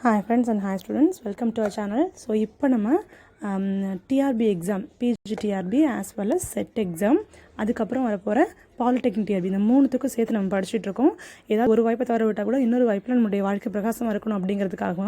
Hi friends and hi students, welcome to our channel. So இப்போ நம்ம TRB exam, PG TRB as well as set exam, அதுக்கப்புறம் வரப்போகிற polytechnic TRP இந்த மூணுத்துக்கும் சேர்த்து நம்ம படிச்சுட்டு இருக்கோம். ஏதாவது ஒரு வாய்ப்பை தவற விட்டால் கூட இன்னொரு வாய்ப்பில் நம்மளுடைய வாழ்க்கை பிரகாசமாக இருக்கணும் அப்படிங்கிறதுக்காக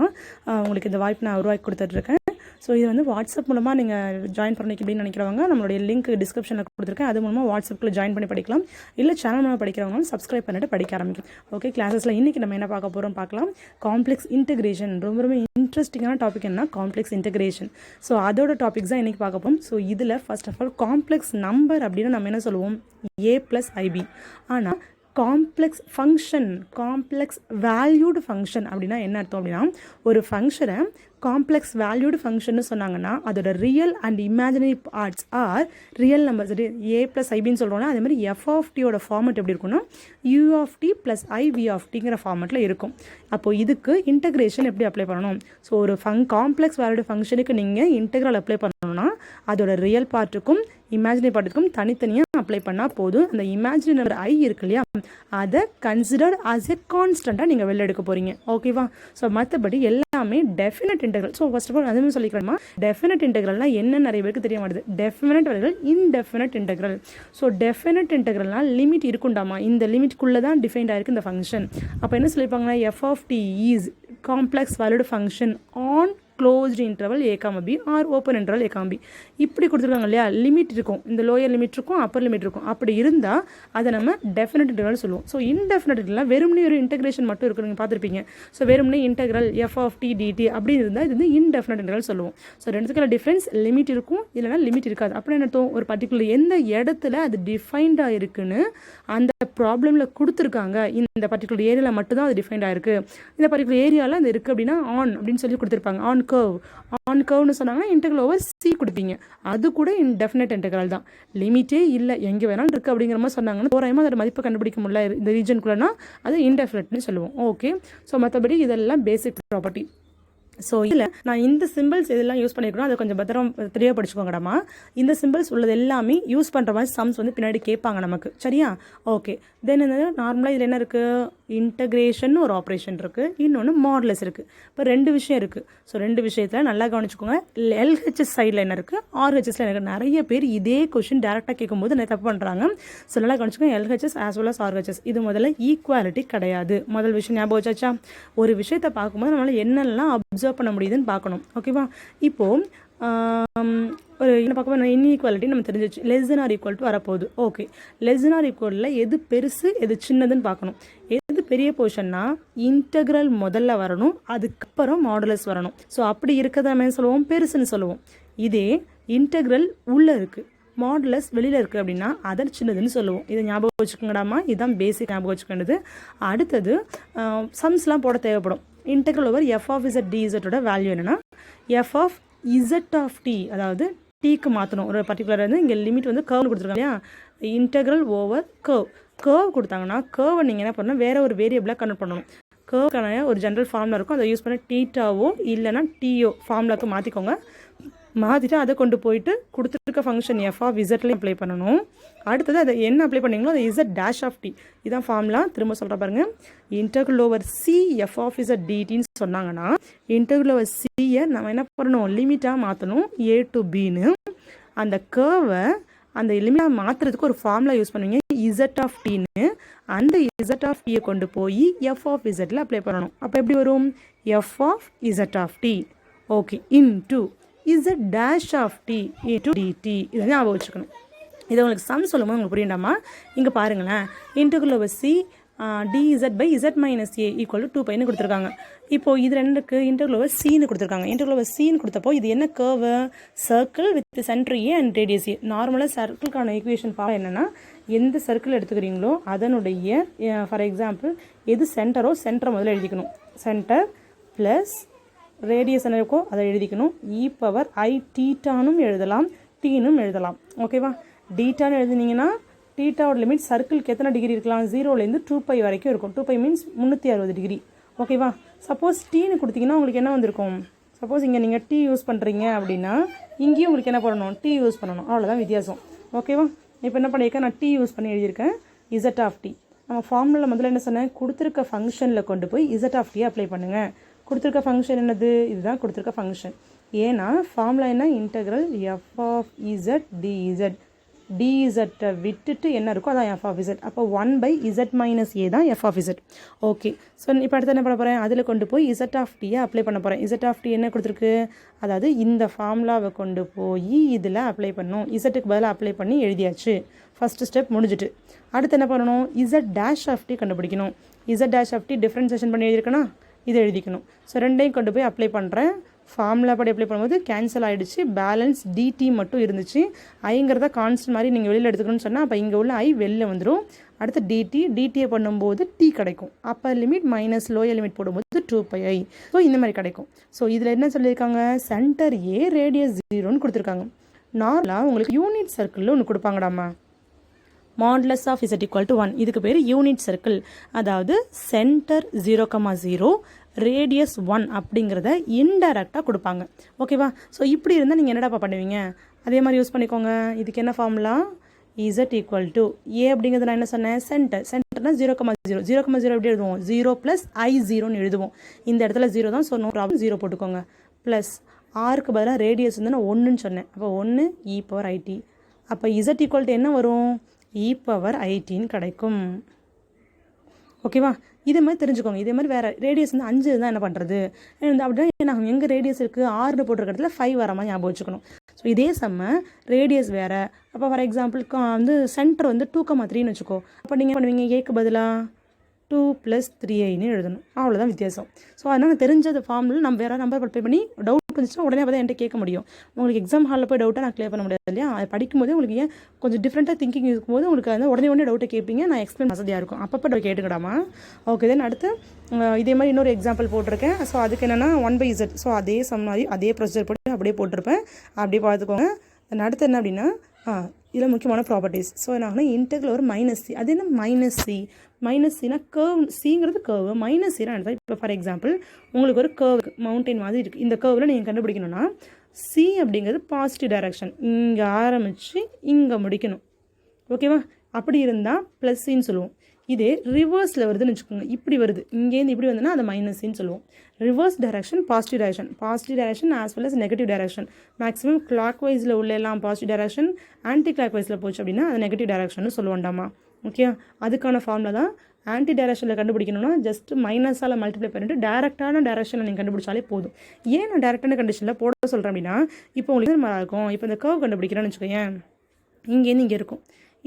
உங்களுக்கு இந்த வாய்ப்பு நான் உருவாக்கி கொடுத்துட்ருக்கேன். ஸோ இது வந்து வாட்ஸ்அப் மூலமாக நீங்கள் ஜாயின் பண்ணிக்க அப்படின்னு நினைக்கிறவங்க நம்மளுடைய லிங்க் டிஸ்கிரிப்ஷனில் கொடுத்துருக்கேன். அது மூலமாக வாட்ஸ்அப்பில் ஜாயின் பண்ணி படிக்கலாம். இல்லை சேனல் மூலமாக படிக்கிறவங்களும் சப்ஸ்கிரைப் பண்ணிட்டு படிக்க ஆரம்பிக்கும். ஓகே, கிளாஸஸில் இன்றைக்கி நம்ம என்ன பார்க்க போகிறோம் பார்க்கலாம். காம்ப்ளெக்ஸ் இன்டெகிரேஷன் ரொம்ப இன்ட்ரெஸ்டிங்கான டாபிக் என்ன, காம்ப்ளெக்ஸ் இன்டெகிரேஷன். ஸோ அதோட டாபிக்ஸ் தான் இன்றைக்கி பார்க்க போகிறோம். ஸோ இதில் first of all complex number அப்படின்னு நம்ம என்ன சொல்லுவோம், a + ib. ஆனால் complex function, complex valued function அப்படின்னா என்ன அர்த்தம் அப்படின்னா, ஒரு ஃபங்க்ஷனை காம்ப்ளெக்ஸ் வேல்யூடு ஃபங்க்ஷன் சொன்னாங்கன்னா அதோட real and imaginary parts are real numbers. a + ibன்னு சொல்கிறோம்னா அதே மாதிரி f of t ஃபார்மெட் எப்படி இருக்குன்னா u of t + i v of tங்கிற ஃபார்மெட்டில் இருக்கும். அப்போது இதுக்கு இன்டெகிரேஷன் எப்படி அப்ளை பண்ணணும்? ஸோ ஒரு காம்ப்ளெக்ஸ் வேல்யூடு ஃபங்க்ஷனுக்கு நீங்கள் இன்டெக்ரல் அப்ளை பண்ணணும்னா அதோட ரியல் பார்ட்டுக்கும் இமேஜினரி பார்ட்டுக்கும் தனித்தனியாக அப்ளை பண்ணால் போதும். அந்த இமேஜினரி நம்பர் i இருக்கு இல்லையா, அதை கன்சிடர்ட் ஆஸ் எ கான்ஸ்டண்ட்டாக நீங்கள் வெளில எடுக்க போகிறீங்க. ஓகேவா? ஸோ மற்றபடி எல்லாமே definite integral. So first of all அதுவும் சொல்லிக்கிறோமா, டெஃபினட் இன்டெக்ரல்னால் என்ன நிறைய பேருக்கு தெரிய மாட்டேது. டெஃபினட் வேல்யூகள், இன்டெஃபினட் இன்டெக்ரல். ஸோ டெஃபினட் இன்டெக்ரல்னால் லிமிட் இருக்குண்டாமா, இந்த லிமிட்குள்ளே தான் டிஃபைன்ட் ஆயிருக்கு இந்த ஃபங்க்ஷன். அப்போ என்ன சொல்லியிருப்பாங்கன்னா, f of t is complex valued function on closed interval a, b or open interval a, b. இப்படி கொடுத்துருக்காங்க இல்லையா, லிமிட் இருக்கும், இந்த லோயர் லிமிட் இருக்கும், அப்பர் லிமிட் இருக்கும். அப்படி இருந்தால் அதை நம்ம டெஃபினட் இன்டர்வல் சொல்லுவோம். ஸோ இன்டெஃபினட் இன்டர்வல் வெறுமனே ஒரு இன்டெகிரேஷன் மட்டும் இருக்கு, நீங்கள் பார்த்துருப்பீங்க. ஸோ வெறுமனே integral f of t dt அப்படி இருந்தால் இது வந்து இன்டெஃபினட் இன்டர்வல் சொல்லுவோம். ஸோ ரெண்டுத்துக்குள்ள டிஃப்ரென்ஸ், லிமிட் இருக்கும் இல்லைனா லிமிட் இருக்காது. அப்படி என்ன அர்த்தம், ஒரு பர்டிகுலர் எந்த இடத்துல அது டிஃபைன்டாக இருக்குன்னு அந்த ப்ராப்ளமில் கொடுத்துருக்காங்க. இந்த பர்டிகுலர் ஏரியாவில் மட்டும்தான் அது டிஃபைன்ட் ஆயிருக்கு. இந்த பர்டிகுலர் ஏரியாவில் அது இருக்குது அப்படின்னா ஆன் அப்படின்னு சொல்லி கொடுத்துருப்பாங்க. ஆன் கர்வ்னு சொன்னாங்கன்னா இன்டெக்ரல் ஓவர் சி கொடுப்பீங்க. அது கூட இன்டெஃபினட் இன்டெக்ரல் தான். லிமிட்டே இல்லை, எங்கே வேணாலும் இருக்குது அப்படிங்கிற மாதிரி சொன்னாங்கன்னா தோராயமாக அதோட மதிப்பை கண்டுபிடிக்க முடியல இந்த ரீஜனுக்குள்ளனா அது இன்டெஃபினட்னு சொல்லுவோம். ஓகே, ஸோ மற்றபடி இதெல்லாம் பேசிக் ப்ராப்பர்ட்டி. ஸோ இதில் நான் இந்த சிம்பிள்ஸ் இதெல்லாம் யூஸ் பண்ணியிருக்கணும், அதை கொஞ்சம் பத்திரம் தெளிவாக படிச்சுக்கோங்கடாமா. இந்த சிம்பிள்ஸ் உள்ளது எல்லாமே யூஸ் பண்ணுற மாதிரி சம்ஸ் வந்து பின்னாடி கேட்பாங்க நமக்கு, சரியா? ஓகே, தென் என்ன நார்மலாக இதில் என்ன இருக்குது, இன்டகிரேஷன் ஒரு ஆப்ரேஷன் இருக்குது, இன்னொன்று மாடுலஸ் இருக்குது. இப்போ ரெண்டு விஷயம் இருக்குது. ஸோ ரெண்டு விஷயத்தில் நல்லா கவனிச்சுக்கோங்க. எல்ஹெச்எஸ் சைடில் என்ன இருக்குது, ஆர்ஹெச்எஸில் எனக்கு நிறைய பேர் இதே கொஷின் டேரெக்டாக கேட்கும்போது நிறைய தப்பு பண்ணுறாங்க. ஸோ நல்லா கவனிச்சுக்கோங்க, LHS as well as RHS. இது முதல்ல ஈக்குவாலிட்டி கிடையாது. முதல் விஷயம் ஞாபகம் வச்சாச்சா? ஒரு விஷயத்தை பார்க்கும்போது நம்மளால் என்னெல்லாம் அப்சர்வ் பண்ண முடியுதுன்னு பார்க்கணும். ஓகேவா? இப்போது ஒரு என்ன பார்க்க இன்இக்வாலிட்டி நம்ம தெரிஞ்சிச்சு, less than or equal to வரப்போகுது. ஓகே, லெஸ் தென் ஆர் ஈக்குவலில் எது பெருசு எது சின்னதுன்னு பார்க்கணும். எது பெரிய போர்ஷன்னா இன்டெக்ரல் முதல்ல வரணும், அதுக்கப்புறம் மாடுலஸ் வரணும். ஸோ அப்படி இருக்கிறத நம்ம என்ன சொல்லுவோம், பெருசுன்னு சொல்லுவோம். இதே இன்டெக்ரல் உள்ளே இருக்குது, மாடுலஸ் வெளியில் இருக்குது அப்படின்னா அதை சின்னதுன்னு சொல்லுவோம். இதை ஞாபகம் வச்சுக்கோங்கடாமா, இதுதான் பேசிக் ஞாபகம் வச்சுக்கின்றது. அடுத்தது சம்ஸ்லாம் போட தேவைப்படும். Integral over f of z dz value என்னென்னா f of z of t, அதாவது டீக்கு மாற்றணும். ஒரு பர்டிகுலர் வந்து இங்கே லிமிட் வந்து கர்வ்னு கொடுத்துருக்காங்க இல்லையா, இன்டெக்ரல் ஓவர் கர்வ் கொடுத்தாங்கன்னா கர்வை நீங்கள் என்ன பண்ணணும், வேறு ஒரு வேரியபிளாக கன்வெர்ட் பண்ணணும். கர்வ்க்கான ஒரு ஜென்ரல் ஃபார்முலா இருக்கும், அதை யூஸ் பண்ண டீட்டாவோ இல்லைனா டிஓ ஃபார்முலாவுக்கு மாற்றிக்கோங்க. மாற்றிட்டு அதை கொண்டு போயிட்டு கொடுத்துருக்க ஃபங்க்ஷன் f of zலையும் அப்ளை பண்ணணும். அடுத்தது அதை என்ன அப்ளை பண்ணிங்களோ அதை z dash of t, இதான் ஃபார்முலா. திரும்ப சொல்கிற பாருங்கள், integral over c f of z dtன்னு சொன்னாங்கன்னா இன்டெக்ரல் ஓவர் சியை நம்ம என்ன பண்ணணும், லிமிட்டாக மாற்றணும் a to bன்னு. அந்த கர்வை அந்த லிமிட்டாக மாற்றுறதுக்கு ஒரு ஃபார்முலா யூஸ் பண்ணுவீங்க, z of tன்னு. அந்த z of tயை கொண்டு போய் f of zல அப்ளை பண்ணணும். அப்போ எப்படி வரும், f of z of t okay into z dash of t into dt. இதை ஞாபகம் வச்சுக்கணும். இதை உங்களுக்கு சம் சொல்லும்போது உங்களுக்கு புரியுண்டாமா? இங்கே பாருங்களேன், integral over c dz by z minus a equal to 2πன்னு கொடுத்துருக்காங்க. இப்போது இது ரெண்டுக்கு இன்டெக்ரல் ஓவர் cன்னு கொடுத்துருக்காங்க. இன்டெக்ரல் ஓவர் cன்னு கொடுத்தப்போ இது என்ன curve, circle with centre a and radius a. நார்மலாக சர்க்கிள்கான ஈக்குவேஷன் ஃபார்ம் என்னென்னா, எந்த சர்க்கிள் எடுத்துக்கிறீங்களோ அதனுடைய ஃபார் எக்ஸாம்பிள் எது சென்டரோ சென்டரை முதல்ல எழுதிக்கணும். சென்டர் ப்ளஸ் ரேடியஸ் என்ன இருக்கோ அதை எழுதிக்கணும். இ பவர் ஐ டீட்டானும் எழுதலாம், டீனும் எழுதலாம். ஓகேவா? டீட்டான்னு எழுதினீங்கன்னா டீட்டாவோட லிமிட் சர்க்கிளுக்கு எத்தனை டிகிரி இருக்கலாம், 0லேருந்து 2π வரைக்கும் இருக்கும். 2π மீன்ஸ் 360 டிகிரி. ஓகேவா? சப்போஸ் டீன்னு கொடுத்தீங்கன்னா உங்களுக்கு என்ன வந்திருக்கும், சப்போஸ் இங்கே நீங்கள் டீ யூஸ் பண்ணுறீங்க அப்படின்னா இங்கேயும் உங்களுக்கு என்ன பண்ணணும், டீ யூஸ் பண்ணணும். அவ்வளோதான் வித்தியாசம். ஓகேவா? இப்போ என்ன பண்ணியிருக்கேன், நான் டீ யூஸ் பண்ணி எழுதியிருக்கேன், z of t. நம்ம ஃபார்முலா முதல்ல என்ன சொன்னேன், கொடுத்துருக்க ஃபங்க்ஷனில் கொண்டு போய் z of t அப்ளை பண்ணுங்கள். கொடுத்துருக்க ஃபங்க்ஷன் என்னது, இதுதான் கொடுத்துருக்க ஃபங்க்ஷன். ஏன்னா ஃபார்முலா என்ன, integral f of z d z. டிஇசட்டை விட்டுட்டு என்ன இருக்கோ அதான் எஃப் ஆஃப் இசட். அப்போ 1/z மைனஸ் ஏ தான் f of z. Okay, so இப்போ அடுத்து என்ன பண்ண போகிறேன், அதில் கொண்டு போய் இசட் ஆஃப் டீயை அப்ளை பண்ண போகிறேன். இசட் ஆஃப் டி என்ன கொடுத்துருக்கு, அதாவது இந்த ஃபார்முலாவை கொண்டு போய் இதில் அப்ளை பண்ணணும். இசட்டுக்கு பதிலாக அப்ளை பண்ணி எழுதியாச்சு. ஃபஸ்ட்டு ஸ்டெப் முடிஞ்சிட்டு. அடுத்து என்ன பண்ணணும், இசட் டேஷ் ஆஃப் டி கண்டுபிடிக்கணும். Z dash of t differentiation பண்ணி எழுதியிருக்கணும், இதை எழுதிக்கணும். ஸோ ரெண்டையும் கொண்டு போய் அப்ளை பண்ணுறேன். ஃபார்முலா படி அப்ளை பண்ணும்போது கேன்சல் ஆகிடுச்சு. பேலன்ஸ் டிடி மட்டும் இருந்துச்சு. ஐங்கிறத கான்ஸ்டன்ட் மாதிரி நீங்கள் வெளியில் எடுத்துக்கணும்னு சொன்னால் அப்போ இங்கே உள்ள ஐ வெளில வந்துடும். அடுத்து டிடியை பண்ணும்போது டி கிடைக்கும். Upper limit minus lower limit போடும்போது 2πi. ஸோ இந்த மாதிரி கிடைக்கும். ஸோ இதில் என்ன சொல்லியிருக்காங்க, சென்டர் ஏ ரேடியஸ் 0ன்னு கொடுத்துருக்காங்க. நார்மலாக உங்களுக்கு யூனிட் சர்க்கிளில் ஒன்று கொடுப்பாங்கடாமா, modulus of z equal to 1. இதுக்கு பேர் யூனிட் சர்க்கிள். அதாவது சென்டர் 0,0 ரேடியஸ் 1 அப்படிங்கிறத இன்டைரக்டாக கொடுப்பாங்க. ஓகேவா? ஸோ இப்படி இருந்தால் நீங்கள் என்னடாப்பா பண்ணுவீங்க, அதே மாதிரி யூஸ் பண்ணிக்கோங்க. இதுக்கு என்ன ஃபார்முலா, இசட் ஈக்குவல் டு ஏ அப்படிங்கிறது நான் என்ன சொன்னேன், சென்டர்னா 0,0. 0,0 எப்படி எழுதுவோம், 0 + I0ன்னு எழுதுவோம். இந்த இடத்துல 0 தான், ஸோ நோ ப்ராப்ளம், 0 போட்டுக்கோங்க. ப்ளஸ் ஆருக்கு பதிலாக ரேடியஸ் வந்து நான் 1ன்னு சொன்னேன். அப்போ 1 e⁻it. அப்போ இசட் ஈக்குவல் டு என்ன வரும், e⁻it கிடைக்கும். ஓகேவா? இதே மாதிரி தெரிஞ்சுக்கோங்க. இதே மாதிரி வேறு ரேடியஸ் வந்து 5 தான் என்ன பண்ணுறது அப்படின்னா என்ன, எங்கே ரேடியஸ் இருக்குது 6 போட்டிருக்க இடத்துல 5 வர மாதிரி ஞாபகம் வச்சுக்கணும். ஸோ இதே செம்ம ரேடியஸ் வேறு. அப்போ ஃபார் எக்ஸாம்பிள் வந்து சென்டர் வந்து 2,3ன்னு வச்சுக்கோ. அப்போ நீங்கள் பண்ணுவீங்க, ஏக்கு பதிலாக 2 + 3iன்னு எழுதணும். அவ்வளோதான் வித்தியாசம். ஸோ அதனால் தெரிஞ்சது ஃபார்மில் நம்ம வேறு நம்பர் அப்ளை பண்ணி டவுட் இருந்துச்சுன்னா உடனே அப்போ தான் என்கிட்ட கேட்க முடியும். உங்களுக்கு எக்ஸாம் ஹாலில் போய் டவுட்டாக நான் கிளியர் பண்ண முடியாது இல்லையா. அது படிக்கும்போது உங்களுக்கு ஏன் கொஞ்சம் டிஃப்ரெண்ட்டாக திங்கிங் இருக்கும்போது உங்களுக்கு வந்து உடனே டவுட்டை கேட்பீங்க. நான் எக்ஸ்பிளைன் வசதியாக இருக்கும். அப்பப்போ டவுட் கேட்டுக்கிடாமா. ஓகே, தென் அடுத்து இதே மாதிரி இன்னொரு எக்ஸாம்பிள் போட்டிருக்கேன். ஸோ அதுக்கு என்னென்னா 1/z. ஸோ அதே சம் மாதிரி அதே ப்ரொசீஜர் போட்டு அப்படியே போட்டிருப்பேன். அப்படியே பார்த்துக்கோங்க. தென் அடுத்து என்ன அப்படின்னா இதில் முக்கியமான ப்ராப்பர்ட்டிஸ். ஸோ என்ன ஆகுனா இன்டெக்ரல் ஒரு -c. அது என்ன -c, -cனா கர்வ். சிங்கிறது கர்வ், -cனா எடுத்தால் இப்போ ஃபார் எக்ஸாம்பிள் உங்களுக்கு ஒரு கர்வ் மவுண்டைன் மாதிரி இருக்குது. இந்த கர்வில் நீங்கள் கண்டுபிடிக்கணும்னா சி அப்படிங்கிறது பாசிட்டிவ் டைரக்ஷன், இங்கே ஆரம்பித்து இங்கே முடிக்கணும். ஓகேவா? அப்படி இருந்தால் +cன்னு சொல்லுவோம். இதே ரிவர்ஸில் வருதுன்னு வச்சுக்கோங்க, இப்படி வருது, இங்கேருந்து இப்படி வந்ததுன்னா அதை -cன்னு சொல்லுவோம். Reverse direction positive direction as well as negative direction. Maximum clock வைஸில் உள்ள எல்லாம் பாசிட்டிவ் டைரக்ஷன், ஆன்டி கிளாக் வைஸில் போச்சு அப்படின்னா அது நெகட்டிவ் டைரக்ஷன் சொல்லுவோண்டாமா. ஓகே, அதுக்கான ஃபார்முலா தான். ஆன்டி டைரக்ஷனில் கண்டுபிடிக்கணும்னா ஜஸ்ட் மைனஸால் மல்டிப்ளை பண்ணிட்டு டேரெக்டான டைரக்ஷனில் நீங்கள் கண்டுபிடிச்சாலே போதும். ஏன் நான் டேரெக்டான கண்டிஷனில் போட சொல்கிறேன் அப்படின்னா, இப்போ உங்களுக்கு மாதிரி இருக்கும். இப்போ இந்த கர்வ் கண்டுபிடிக்கிறேன்னு வச்சுக்கோங்க, இங்கேருந்து இங்கே இருக்கும்.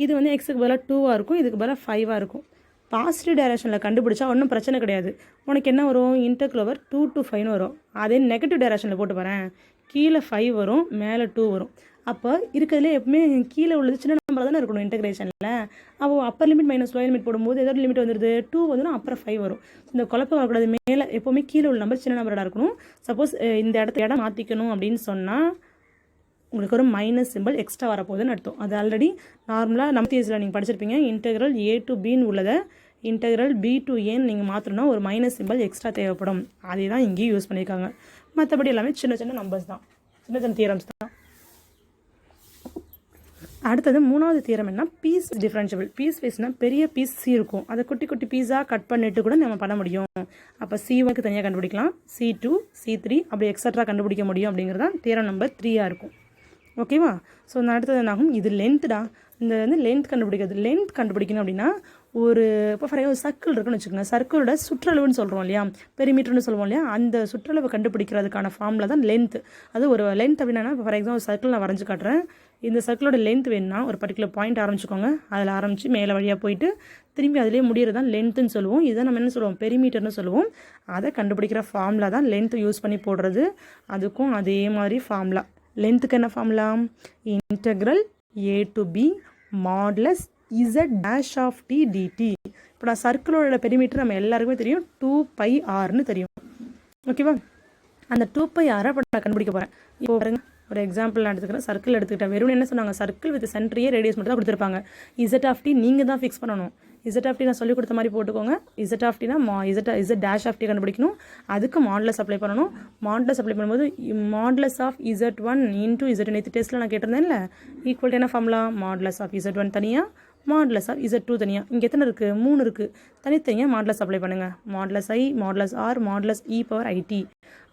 இது வந்து எக்ஸுக்கு பதிலாக 2ஆக இருக்கும், இதுக்கு பதிலாக 5ஆக இருக்கும். பாசிட்டிவ் டைரக்ஷனில் கண்டுபிடிச்சா ஒன்றும் பிரச்சனை கிடையாது. உனக்கு என்ன வரும், இன்டெக்ரல் ஓவர் 2 to 5ன்னு வரும். அதே நெகட்டிவ் டைரக்ஷனில் போட்டு வரேன், கீழே 5 வரும், மேலே 2 வரும். அப்போ இருக்கிறதுலே எப்பவுமே கீழே உள்ளது சின்ன நம்பர் தானே இருக்கணும் இன்டெகிரேஷனில். அப்போ upper limit minus lower limit போடும்போது ஏதாவது லிமிட் வந்துடுது, 2 வந்துடும், அப்புறம் 5 வரும். இந்த குழப்பம் வரக்கூடாது. மேலே எப்போவுமே கீழே உள்ள நம்பர் சின்ன நம்பராக இருக்கணும். சப்போஸ் இந்த இடம் மாற்றிக்கணும் அப்படின்னு சொன்னால் உங்களுக்கு ஒரு மைனஸ் சிம்பிள் எக்ஸ்ட்ரா வரப்போகுதுன்னு அர்த்தம். அது ஆல்ரெடி நார்மலாக நம்ம தேசியில் நீங்கள் படிச்சிருப்பீங்க. இன்டெக்ரல் A to Bன்னு உள்ளதை இன்டெக்ரல் B to Aன்னு நீங்கள் மாற்றணும்னா ஒரு மைனஸ் சிம்பிள் எக்ஸ்ட்ரா தேவைப்படும். அதே தான் இங்கேயும் யூஸ் பண்ணியிருக்காங்க. மற்றபடி எல்லாமே சின்ன சின்ன நம்பர்ஸ் தான், சின்ன சின்ன தியரம்ஸ் தான். அடுத்தது மூணாவது தியரம் என்ன, பீஸ் டிஃப்ரென்ஷியபிள். பீஸ் வைஸ்னால் பெரிய பீஸ் சி இருக்கும், அதை குட்டி குட்டி பீஸாக கட் பண்ணிட்டு கூட நம்ம பண்ண முடியும். அப்போ C1க்கு தனியாக கண்டுபிடிக்கலாம், C2 C3 அப்படி எக்ஸட்ரா கண்டுபிடிக்க முடியும். அப்படிங்கிறது தான் தியரம் நம்பர் 3ஆக இருக்கும். ஓகேவா? ஸோ நான் அடுத்தது என்னாகும், இது லென்த்டா. இந்த வந்து லென்த் கண்டுபிடிக்கிறது. லென்த் கண்டுபிடிக்கணும் அப்படின்னா ஒரு இப்போ ஃபார் ஒரு சர்க்கிள் இருக்குன்னு வச்சுக்கோங்க. சர்க்கிளோட சுற்றளவுன்னு சொல்கிறோம் இல்லையா, பெரிமீட்டர்னு சொல்லுவோம் இல்லையா, அந்த சுற்றளவை கண்டுபிடிக்கிறதுக்கான ஃபார்முலா தான் லென்த். அது ஒரு லென்த் அப்படின்னா இப்போ ஃபார் எக்ஸாம்பிள் சர்க்கிள் நான் வரைஞ்சி காட்டுறேன். இந்த சர்க்கிளோட லென்த் வேணும்னா ஒரு பர்டிகுலர் பாயிண்ட் ஆரம்பிச்சுக்கோங்க, அதில் ஆரம்பித்து மேலே வழியாக போயிட்டு திரும்பி அதிலே முடிகிறது தான் லென்த்துன்னு சொல்லுவோம். இதை நம்ம என்ன சொல்லுவோம், பெரிமீட்டர்னு சொல்லுவோம். அதை கண்டுபிடிக்கிற ஃபார்முலா தான் லென்த் யூஸ் பண்ணி போடுறது. அதுக்கும் அதே மாதிரி ஃபார்முலா. லென்த்துக்கு என்ன formula, integral A to B modulus Z dash of t dt. இப்போ நான் சர்க்கிளோட பெரிமீட்டர் நம்ம எல்லாருக்குமே தெரியும், 2πrன்னு தெரியும். ஓகேவா? அந்த 2πr இப்போ நான் கண்டுபிடிக்க போகிறேன். இப்போ பாருங்க, ஒரு எக்ஸாம்பிள் நான் எடுத்துக்கிறேன். சர்க்கிள் எடுத்துக்கிட்டேன். வெறும் என்ன சொன்னாங்க, சர்க்கிள் வித் சென்டரியே ரேடியஸ் மட்டும் தான் கொடுத்துருப்பாங்க. Z of t நீங்கள் தான் ஃபிக்ஸ் பண்ணணும். Z of t நான் சொல்லி கொடுத்த மாதிரி போட்டுக்கோங்க. Z of t னா Z dash of t கண்டுபிடிக்கணும். அதுக்கு மாடுலஸ் அப்ளை பண்ணணும். மாடுலஸ் அப்ளை பண்ணும்போது modulus of Z1 into Z2 நேற்று டெஸ்ட்டில் நான் கேட்டிருந்தேன்ல, ஈக்குவல் டு என்ன ஃபார்முலா, மாடுலஸ் ஆஃப் Z1 தனியாக மாடுலஸ் ஆஃப் Z2 தனியாக, இங்கே எத்தனை இருக்குது, 3 இருக்குது, தனித்தனியாக மாடுலஸ் அப்ளை பண்ணுங்கள். Modulus I, modulus R, modulus e⁻IT.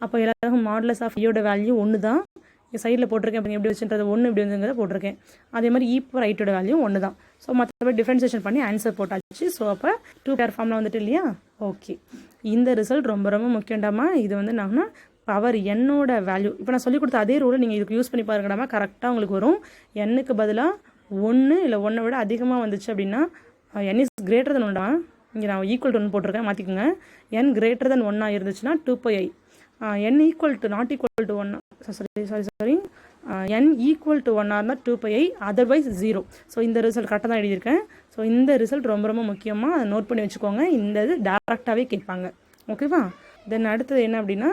அப்போ எல்லாருக்கும் மாடுலஸ் ஆஃப் ஐயோட வேல்யூ 1 தான். சைடில் போட்டிருக்கேன், அப்போ எப்படி வச்சுன்றது 1 இப்படி வந்துங்கிறத போட்டிருக்கேன். அதே மாதிரி e⁻ITோட வேல்யூ 1 தான். ஸோ மற்றபடி டிஃப்ரென்சியேஷன் பண்ணி ஆன்சர் போட்டாச்சு. ஸோ அப்போ 2 பேர் ஃபார்மில் வந்துட்டு இல்லையா. ஓகே, இந்த ரிசல்ட் ரொம்ப ரொம்ப முக்கியண்டாமா. இது வந்து நாங்கள் பவர் என்னோட வேல்யூ இப்போ நான் சொல்லிக் கொடுத்த அதே ரூலை நீங்கள் இதுக்கு யூஸ் பண்ணி பாருங்கடாமா, கரெக்டாக உங்களுக்கு வரும். எண்ணுக்கு பதிலாக 1 இல்லை 1 விட அதிகமாக வந்துச்சு அப்படின்னா n இஸ் கிரேட்டர் தென் 1. இங்கே நான் ஈக்குவல் டு 1 போட்டிருக்கேன், மாற்றிக்கோங்க. n கிரேட்டர் தென் 1 இருந்துச்சுன்னா 2πi. n equal to not equal to 1 sorry n equal to 1 இருந்தால் 2πi, அதர்வைஸ் 0. ஸோ இந்த ரிசல்ட் கரெக்டாக தான் எழுதியிருக்கேன். ஸோ இந்த ரிசல்ட் ரொம்ப ரொம்ப முக்கியமாக அதை நோட் பண்ணி வச்சுக்கோங்க. இந்த இது டேரெக்டாகவே கேட்பாங்க. ஓகேவா. தென் அடுத்தது என்ன அப்படின்னா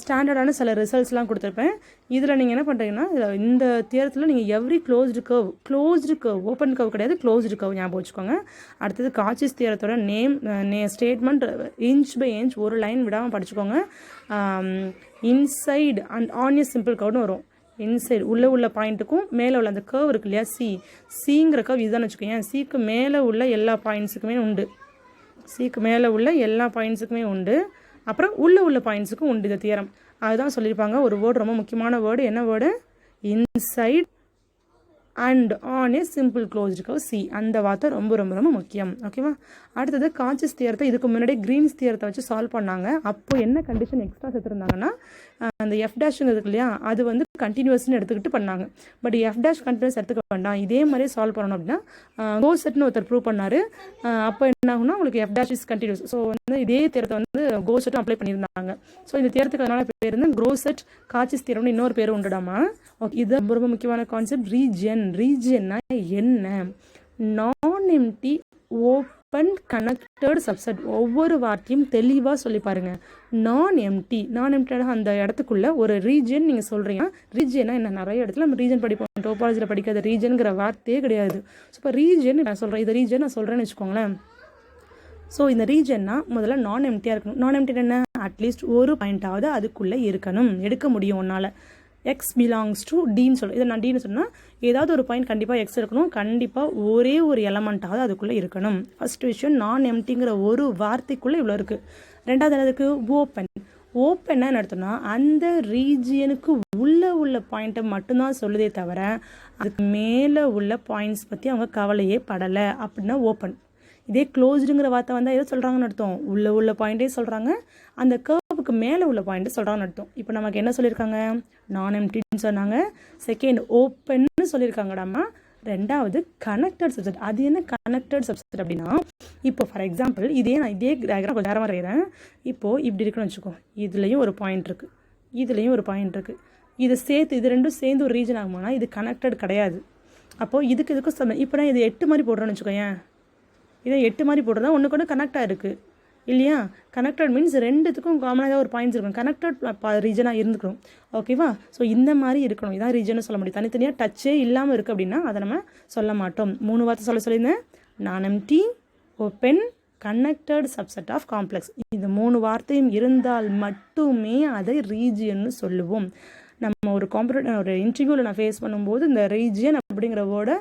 ஸ்டாண்டர்டான சில ரிசல்ட்ஸ்லாம் கொடுத்துருப்பேன். இதில் நீங்கள் என்ன பண்ணுறீங்கன்னா இந்த தியரத்தில் நீங்கள் every closed curve open curve கிடையாது, க்ளோஸ்டு கர்வ் ஞாபகம் வச்சுக்கோங்க. அடுத்தது காச்சிஸ் தியரத்தோட ஸ்டேட்மெண்ட் இன்ச் பை இன்ச் ஒரு லைன் விடாமல் படிச்சுக்கோங்க. Inside and on a simple கர்வ்னு வரும். இன்சைடு உள்ள பாயிண்ட்டுக்கும் மேலே உள்ள அந்த கர்வ் இருக்கு இல்லையா, சிங்கிற கர்வ் இதுதான் வச்சுக்கோங்க. சிக்கு மேலே உள்ள எல்லா பாயிண்ட்ஸுக்குமே உண்டு, அப்புறம் உள்ள பாயிண்ட்ஸுக்கும் உண்டு இந்த தியரம். அதுதான் சொல்லியிருப்பாங்க. ஒரு வேர்டு ரொம்ப முக்கியமான வேர்டு, என்ன word, inside and on a simple closed curve C. அந்த வார்த்தை ரொம்ப ரொம்ப ரொம்ப முக்கியம். ஓகேவா. அடுத்தது காச்சிஸ் தியரத்தை இதுக்கு முன்னாடி கிரீன்ஸ் தியரத்தை வச்சு சால்வ் பண்ணாங்க. அப்போ என்ன கண்டிஷன் எக்ஸ்ட்ரா சேர்த்துருந்தாங்கன்னா அந்த எஃப் டேஷ்னு இருக்கு இல்லையா, அது வந்து கண்டினியூஸ்னு எடுத்துக்கிட்டு பண்ணாங்க. பட் எஃப் டேஷ் கண்டினியூஸ் எடுத்துக்க வேண்டாம், இதே மாதிரியே சால்வ் பண்ணணும் அப்படின்னா கோசெட்னு ஒருத்தர் ப்ரூவ் பண்ணார். அப்போ என்ன ஆகுனா உங்களுக்கு f dash is continuous. So வந்து இதே தியரத்தை வந்து கோசெட்டும் அப்ளை பண்ணியிருந்தாங்க. ஸோ இந்த தியரத்துக்கு அதனால பேர் இருந்து க்ரோசெட் காச்சிஸ் தியரம்னு இன்னொரு பேர் உண்டுடாமா. ஓகே, இது ரொம்ப ரொம்ப முக்கியமான கான்செப்ட். ரீஜியன்னா என்ன, நான் எம்டி ஓப்பன் கனெக்டட் சப்செட். ஒவ்வொரு வார்த்தையும் தெளிவாக சொல்லி பாருங்க. நான் எம்டி அந்த இடத்துக்குள்ள ஒரு ரீஜன் நீங்கள் சொல்கிறீங்க. ரீஜியனா என்ன, நிறைய இடத்துல நம்ம ரீஜன் படிப்போம், டோபாலஜியில் படிக்காத ரீஜனுங்கிற வார்த்தையே கிடையாது. ஸோ இப்போ ரீஜன் நான் சொல்கிறேன், இந்த ரீஜன் நான் சொல்கிறேன்னு வச்சுக்கோங்களேன். ஸோ இந்த ரீஜன்னா முதல்ல நான் எம்டியாக இருக்கணும். நான் எம்டி என்ன, அட்லீஸ்ட் ஒரு பாயிண்ட்டாவது அதுக்குள்ளே இருக்கணும், எடுக்க முடியும் உன்னால். எக்ஸ் பிலாங்ஸ் டு டின்னு சொல்லுவோம். இதை நான் டின்னு சொன்னால் ஏதாவது ஒரு பாயிண்ட் கண்டிப்பாக எக்ஸ் இருக்கணும், கண்டிப்பாக ஒரே ஒரு எலமெண்ட்டாவது அதுக்குள்ளே இருக்கணும். ஃபர்ஸ்ட் விஷயம், நான் எம்டிங்கிற ஒரு வார்த்தைக்குள்ளே இவ்வளோ இருக்குது. ரெண்டாவது என்னதுக்கு, ஓப்பன்னா என்ன அர்த்தம்னா அந்த ரீஜியனுக்கு உள்ள பாயிண்ட்டை மட்டும்தான் சொல்லுதே தவிர அதுக்கு மேலே உள்ள பாயிண்ட்ஸ் பற்றி அவங்க கவலையே படலை அப்படின்னா ஓப்பன். இதே க்ளோஸ்டுங்கிற வார்த்தை வந்தால் எதை சொல்கிறாங்கன்னு அர்த்தம், உள்ள பாயிண்ட்டே சொல்கிறாங்க, அந்த கர்வுக்கு மேலே உள்ள பாயிண்ட்டை சொல்கிறாங்கன்னு அர்த்தம். இப்போ நமக்கு என்ன சொல்லியிருக்காங்க, நான் எம்டின்னு சொன்னாங்க. செகண்ட் ஓப்பன்னு சொல்லியிருக்காங்கடாமா. ரெண்டாவது கனெக்டட் சப்செட். அது என்ன கனெக்டட் சப்செட் அப்படின்னா, இப்போ ஃபார் எக்ஸாம்பிள் இதே டயக்ராம் கொஞ்சம் நேரமாக வரைகிறேன். இப்போது இப்படி இருக்குன்னு வச்சுக்கோ, இதுலேயும் ஒரு பாயிண்ட் இருக்குது, இது ரெண்டும் சேர்ந்து ஒரு ரீஜன் ஆகுமானா இது கனெக்டட் கிடையாது. அப்போது இதுக்கும் இப்போ நான் இது 8 மாதிரி போடுறேன்னு வச்சுக்கோயேன். இதை 8 மாதிரி போடுறதா ஒன்றுக்கு ஒன்று கனெக்டாக இருக்குது இல்லையா. கனெக்டட் மீன்ஸ் ரெண்டுத்துக்கும் காமனாக ஒரு பாயிண்ட்ஸ் இருக்கும், கனெக்டட் ரீஜனாக இருந்துக்கணும். ஓகேவா. ஸோ இந்த மாதிரி இருக்கணும், இதான் ரீஜன்னு சொல்ல முடியும். தனித்தனியாக டச்சே இல்லாமல் இருக்குது அப்படின்னா அதை நம்ம சொல்ல மாட்டோம். 3 வார்த்தை சொல்லியிருந்தேன், நான் empty, open, connected subset of complex. இந்த 3 வார்த்தையும் இருந்தால் மட்டுமே அதை ரீஜியன்னு சொல்லுவோம். நம்ம ஒரு இன்டர்வியூவில் நான் ஃபேஸ் பண்ணும்போது இந்த ரீஜியன் அப்படிங்கிற வேர்டை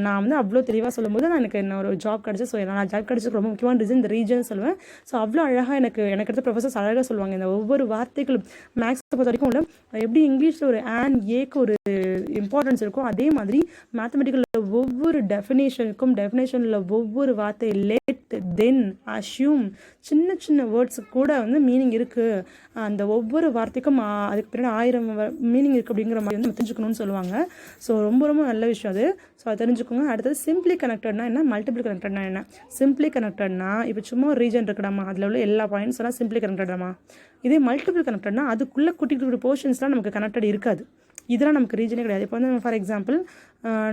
நான் வந்து அவ்வளோ தெளிவாக சொல்லும்போது எனக்கு என்ன ஒரு ஜாப் கிடச்சி. ஸோ நான் ஜாப் கிடச்சதுக்கு ரொம்ப முக்கியமான ரீசன் இந்த ரீஜன் சொல்லுவேன். ஸோ அவ்வளோ அழகாக எனக்கு எடுத்த ப்ரொஃபஸர்ஸ் அழகாக சொல்லுவாங்க. இந்த ஒவ்வொரு வார்த்தைகளும் மேக்ஸை பொறுத்த வரைக்கும் உள்ள எப்படி இங்கிலீஷில் ஒரு ஏக்கு ஒரு இம்பார்ட்டன்ஸ் இருக்கும், அதே மாதிரி மேத்தமெட்டிக்கலில் ஒவ்வொரு டெஃபினேஷனில் ஒவ்வொரு வார்த்தை லெட், தென், அஷ்யூம், சின்ன வேர்ட்ஸுக்கு கூட வந்து மீனிங் இருக்குது. அந்த ஒவ்வொரு வார்த்தைக்கும் அதுக்கு பின்னாடி 1000 மீனிங் இருக்குது அப்படிங்கிற மாதிரி வந்து தெரிஞ்சுக்கணும்னு சொல்லுவாங்க. ஸோ ரொம்ப ரொம்ப நல்ல விஷயம் அது. ஸோ அதை தெரிஞ்சுக்கோங்க. அடுத்தது சிம்பிளி கனெக்டட்னா என்ன, மல்டிபிள் கனெக்டட்னா என்ன. சிம்பிளி கனெக்டட்னா இப்போ சும்மா ஒரு ரீஜன் இருக்குடாமா, அதில் உள்ள எல்லா பாயிண்ட்ஸ் எல்லாம் சிம்பிளி கனெக்டடாமா. இதே மல்டிபிள் கனெக்டட்னா அதுக்குள்ளே குட்டி போர்ஷன்ஸ்லாம் நமக்கு கனெக்டட் இருக்காது. இதெல்லாம் நமக்கு ரீஜனே கிடையாது. இப்போ வந்து ஃபார் எக்ஸாம்பிள்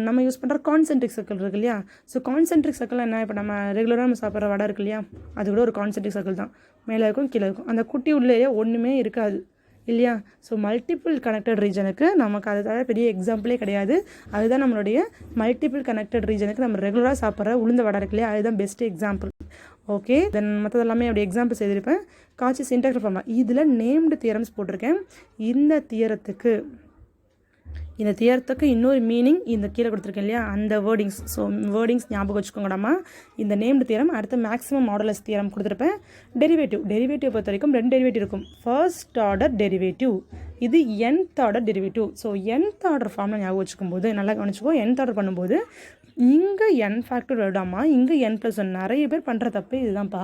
நம்ம யூஸ் பண்ணுற கான்சென்ட்ரிக் சர்க்கிள் இருக்கு இல்லையா. ஸோ கான்சென்ட்ரிக் சர்க்கிள் என்ன, இப்போ நம்ம ரெகுலராக நம்ம சாப்பிட்ற வடை இருக்கு இல்லையா, அது கூட ஒரு கான்சென்ட்ரிக் சர்க்கிள் தான். மேலே இருக்கும் கீழே இருக்கும், அந்த குட்டி உள்ளேயே ஒன்றுமே இருக்காது இல்லையா. ஸோ மல்டிபிள் கனெக்டட் ரீஜனுக்கு நமக்கு அது தவிர பெரிய எக்ஸாம்பிளே கிடையாது. அதுதான் நம்மளுடைய மல்டிபிள் கனெக்டட் ரீஜனுக்கு நம்ம ரெகுலராக சாப்பிட்ற உளுந்த வடை இருக்கு இல்லையா, அதுதான் பெஸ்ட் எக்ஸாம்பிள். ஓகே, தென் மற்றதெல்லாமே அப்படி எக்ஸாம்பிள் செய்திருப்பேன். காச்சிஸ் இன்டெக்ரல் ஃபார்முலா இதில் நேம்டு தியரம்ஸ் போட்டிருக்கேன். இந்த தியரத்துக்கு இந்த தியரத்துக்கு இன்னொரு மீனிங் இந்த கீழே கொடுத்துருக்கேன் இல்லையா, அந்த வேர்டிங்ஸ். ஸோ வேர்டிங்ஸ் ஞாபகம் வச்சுக்கோங்கடாமா. இந்த நேம்டு தியரம், அடுத்து மேக்ஸிமம் மாடுலஸ் தியரம் கொடுத்துருப்பேன். டெரிவேட்டிவ் பொறுத்த வரைக்கும் 2 டெரிவேட்டிவ் இருக்கும். ஃபர்ஸ்ட் ஆர்டர் டெரிவேட்டிவ், இது nth order derivative. So nth order ஃபார்மில் ஞாபகம் வச்சுக்கும் போது நல்லா கவனிச்சுக்கோ. nth ஆர்டர் பண்ணும்போது இங்கே n ஃபேக்டர் வருடாமா, இங்கே n+1. நிறைய பேர் பண்ணுற தப்பு இதுதான்ப்பா.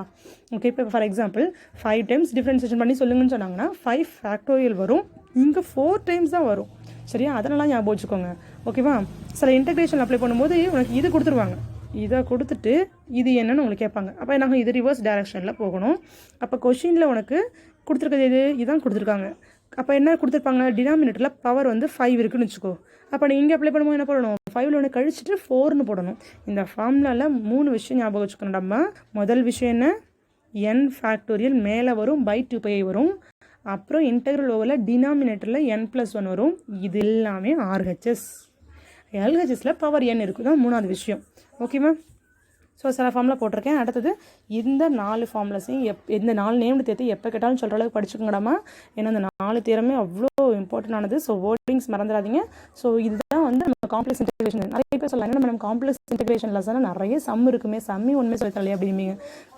ஓகே, இப்போ ஃபார் எக்ஸாம்பிள் 5 டைம்ஸ் டிஃப்ரென்சியேஷன் பண்ணி சொல்லுங்கன்னு சொன்னாங்கன்னா 5 ஃபேக்டோரியல் வரும், இங்கே 4 டைம்ஸ் தான் வரும். சரியா, அதெல்லாம் ஞாபகம் வச்சுக்கோங்க. ஓகேவா, சில இன்டெகிரேஷன் அப்ளை பண்ணும்போது உனக்கு இது கொடுத்துருவாங்க, இதை கொடுத்துட்டு இது என்னன்னு உங்களுக்கு கேட்பாங்க. அப்போ நாங்கள் இது ரிவர்ஸ் டைரக்ஷனில் போகணும். அப்போ கொஷினில் உனக்கு கொடுத்துருக்கிறது இதுதான் கொடுத்துருக்காங்க. அப்போ என்ன கொடுத்துருப்பாங்க, டினாமினேட்டரில் பவர் வந்து 5 இருக்குன்னு வச்சுக்கோ. அப்போ நீ இங்கே அப்ளை பண்ணும்போது என்ன பண்ணணும், 5ல் ஒன்று கழிச்சிட்டு 4னு போடணும். இந்த ஃபார்முலாவில் 3 விஷயம் ஞாபகம் வச்சுக்கணும் நம்ம. முதல் விஷயம் என்ன, n ஃபேக்டோரியல் மேலே வரும், பை 2π வரும். அப்புறம் இன்டெக்ரல் ஓவரில் டினாமினேட்டரில் n+1 வரும். இது எல்லாமே RHS. LHSல பவர் n இருக்குது தான் 3வது விஷயம். ஓகேவா, ஸோ சில ஃபார்மில் போட்டிருக்கேன். அடுத்தது இந்த 4 ஃபார்முலாஸையும் இந்த 4 நேம்டு தேர்த்து எப்போ கேட்டாலும் சொல்கிற அளவுக்கு படிச்சுக்கோங்கடாமா. ஏன்னா இந்த 4 தியரமே அவ்வளோ இம்பார்ட்டண்டானது. ஸோ வேர்டிங்ஸ் மறந்துடாதீங்க. ஸோ இதுதான் வந்து நம்ம காம்ப்ளெக்ஸ் இன்டெகிரேஷன். நிறைய பேர் சொல்லலாம், என்ன நம்ம காம்ப்ளெக்ஸ் இன்டெகிரேஷன் லெசனாக நிறைய சம் இருக்குமே, சம்மி ஒன்றுமே சொல்லி தரலையே அப்படிம்பீங்க.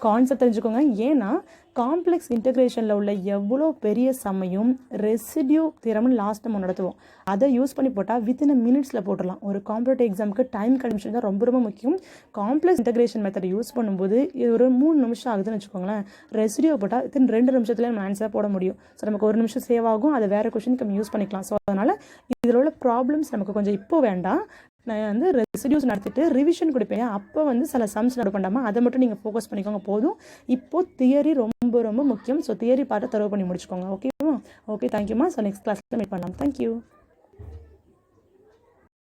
கான்செப்ட் தெரிஞ்சுக்கோங்க. ஏன்னா காம்ப்ளெக்ஸ் இன்டெகிரேஷனில் உள்ள எவ்வளோ பெரிய சம்மையும் ரெசிடியூ தியரம்னு லாஸ்ட் நம்ம நடத்துவோம். அதை யூஸ் பண்ணி போட்டால் வித்தின் மினிட்ஸில் போட்டுடலாம். ஒரு காம்படிட்டிவ் எக்ஸாமுக்கு டைம் கன்வென்ஷன் தான் ரொம்ப ரொம்ப முக்கியம். காம்ப்ளெக்ஸ் இன்டெகிரேஷன் மெத்தட் யூஸ் பண்ணும்போது ஒரு 3 நிமிஷம் ஆகுதுன்னு வச்சுக்கோங்களேன். ரெசிடியூ போட்டால் வித்தின் 2 நிமிஷத்தில் நம்ம ஆன்சராக போட முடியும். ஸோ நமக்கு 1 நிமிஷம் சேவ் ஆகும். அதை வேறு கொஷனுக்கு நம்ம யூஸ் பண்ணிக்கலாம். ஸோ அதனால் இதில் உள்ள ப்ராப்ளம்ஸ் நமக்கு கொஞ்சம் இப்போ வேண்டாம். நான் வந்து ரெசிடியூஸ் நடத்திட்டு ரிவிஷன் கொடுப்பேன். அப்போ வந்து சில சம்ஸ் நடு பண்ணாமல் அதை மட்டும் நீங்கள் ஃபோக்கஸ் பண்ணிக்கோங்க போதும். இப்போது தியரி ரொம்ப ரொம்ப முக்கியம். ஸோ தியரி பார்த்து தரவு பண்ணி முடிச்சுக்கோங்க. ஓகேவா, ஓகே, தேங்க்யூமா. ஸோ நெக்ஸ்ட் கிளாஸில் மீட் பண்ணலாம். தேங்க்யூ.